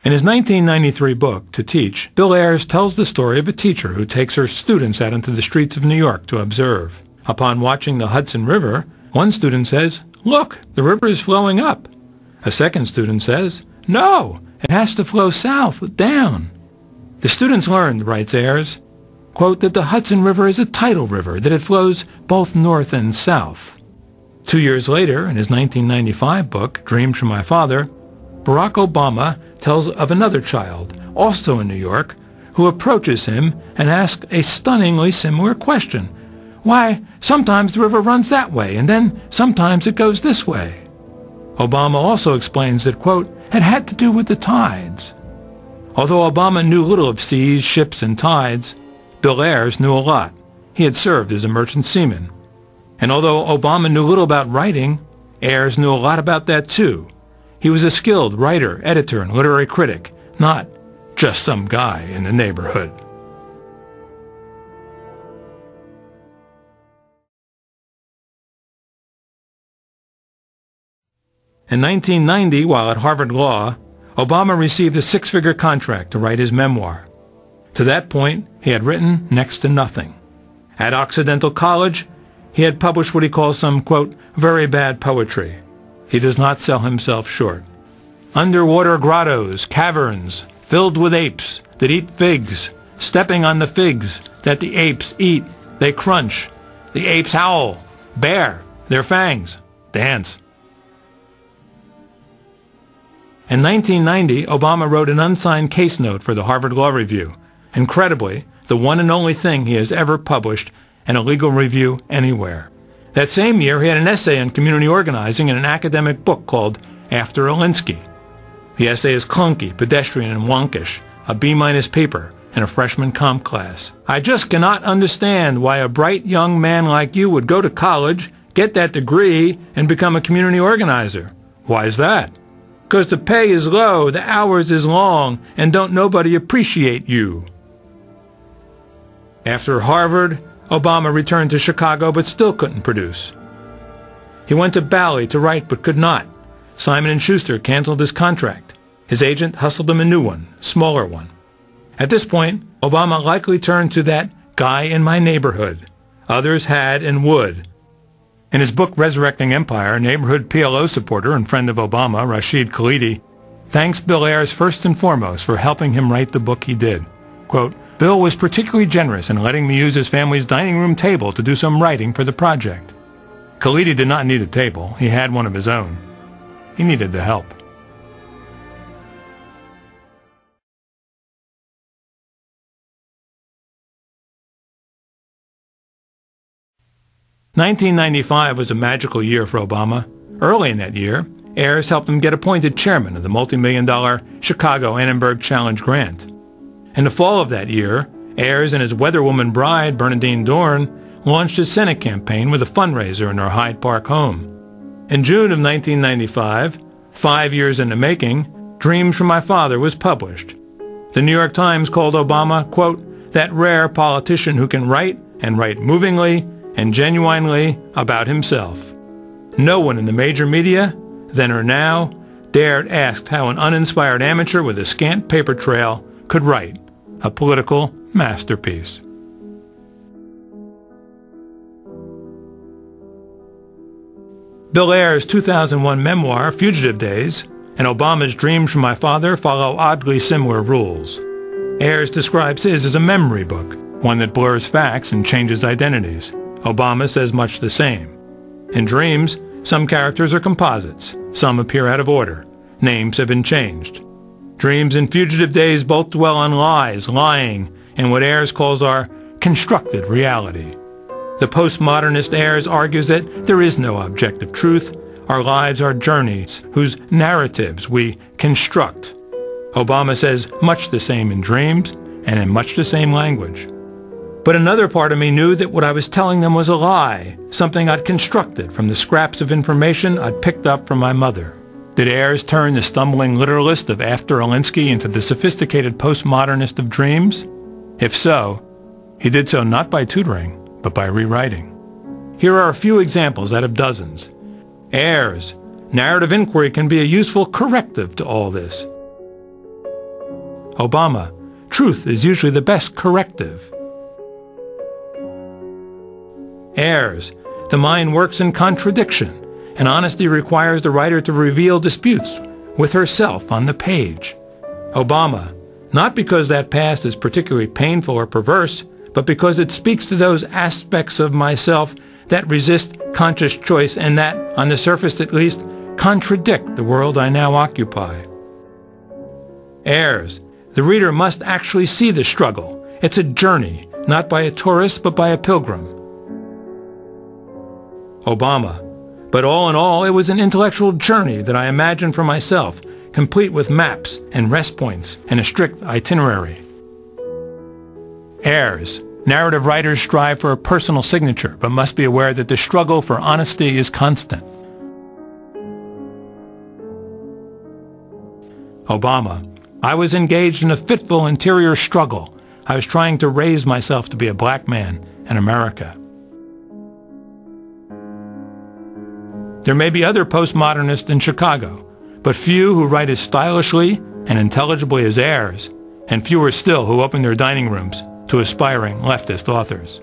In his 1993 book, To Teach, Bill Ayers tells the story of a teacher who takes her students out into the streets of New York to observe. Upon watching the Hudson River, one student says, "Look, the river is flowing up." A second student says, "No, it has to flow south, down." The students learned, writes Ayers, quote, that the Hudson River is a tidal river, that it flows both north and south. 2 years later, in his 1995 book, Dreams from My Father, Barack Obama tells of another child, also in New York, who approaches him and asks a stunningly similar question. "Why, sometimes the river runs that way, and then sometimes it goes this way." Obama also explains that, quote, it had to do with the tides. Although Obama knew little of seas, ships, and tides, Bill Ayers knew a lot. He had served as a merchant seaman. And although Obama knew little about writing, Ayers knew a lot about that too. He was a skilled writer, editor, and literary critic, not just some guy in the neighborhood. In 1990, while at Harvard Law, Obama received a six-figure contract to write his memoir. To that point, he had written next to nothing. At Occidental College, he had published what he calls some, quote, very bad poetry. He does not sell himself short. Underwater grottos, caverns, filled with apes that eat figs, stepping on the figs that the apes eat, they crunch. The apes howl, bare, their fangs, dance. In 1990, Obama wrote an unsigned case note for the Harvard Law Review, incredibly, the one and only thing he has ever published in a legal review anywhere. That same year, he had an essay on community organizing in an academic book called After Alinsky. The essay is clunky, pedestrian, and wonkish, a B- paper in a freshman comp class. "I just cannot understand why a bright young man like you would go to college, get that degree, and become a community organizer. Why is that? 'Cause the pay is low, the hours is long, and don't nobody appreciate you." After Harvard, Obama returned to Chicago but still couldn't produce. He went to Bally to write but could not. Simon & Schuster canceled his contract. His agent hustled him a new one, smaller one. At this point, Obama likely turned to that guy in my neighborhood. Others had and would. In his book Resurrecting Empire, neighborhood PLO supporter and friend of Obama, Rashid Khalidi, thanks Bill Ayers first and foremost for helping him write the book he did. Quote, "Bill was particularly generous in letting me use his family's dining room table to do some writing for the project." Khalidi did not need a table. He had one of his own. He needed the help. "1995 was a magical year for Obama. Early in that year, Ayers helped him get appointed chairman of the multi-million-dollar Chicago Annenberg Challenge grant. In the fall of that year, Ayers and his weatherwoman bride, Bernadine Dorn, launched his Senate campaign with a fundraiser in her Hyde Park home. In June of 1995, 5 years in the making, Dreams from My Father was published. The New York Times called Obama, quote, that rare politician who can write, and write movingly and genuinely about himself. No one in the major media, then or now, dared ask how an uninspired amateur with a scant paper trail could write a political masterpiece. Bill Ayers' 2001 memoir, Fugitive Days, and Obama's Dreams from My Father follow oddly similar rules. Ayers describes his as a memory book, one that blurs facts and changes identities. Obama says much the same. In Dreams, some characters are composites. Some appear out of order. Names have been changed. Dreams and Fugitive Days both dwell on lies, lying, and what Ayers calls our constructed reality. The postmodernist Ayers argues that there is no objective truth. Our lives are journeys whose narratives we construct. Obama says much the same in Dreams and in much the same language. But another part of me knew that what I was telling them was a lie, something I'd constructed from the scraps of information I'd picked up from my mother. Did Ayers turn the stumbling literalist of After Alinsky into the sophisticated postmodernist of Dreams? If so, he did so not by tutoring, but by rewriting. Here are a few examples out of dozens. Ayers, narrative inquiry can be a useful corrective to all this. Obama. Truth is usually the best corrective. Heirs. The mind works in contradiction, and honesty requires the writer to reveal disputes with herself on the page. Obama. Not because that past is particularly painful or perverse, but because it speaks to those aspects of myself that resist conscious choice and that, on the surface at least, contradict the world I now occupy. Heirs. The reader must actually see the struggle. It's a journey, not by a tourist, but by a pilgrim. Obama. But all in all, it was an intellectual journey that I imagined for myself, complete with maps and rest points and a strict itinerary. Heirs. Narrative writers strive for a personal signature, but must be aware that the struggle for honesty is constant. Obama. I was engaged in a fitful interior struggle. I was trying to raise myself to be a black man in America. There may be other postmodernists in Chicago, but few who write as stylishly and intelligibly as Ayres, and fewer still who open their dining rooms to aspiring leftist authors.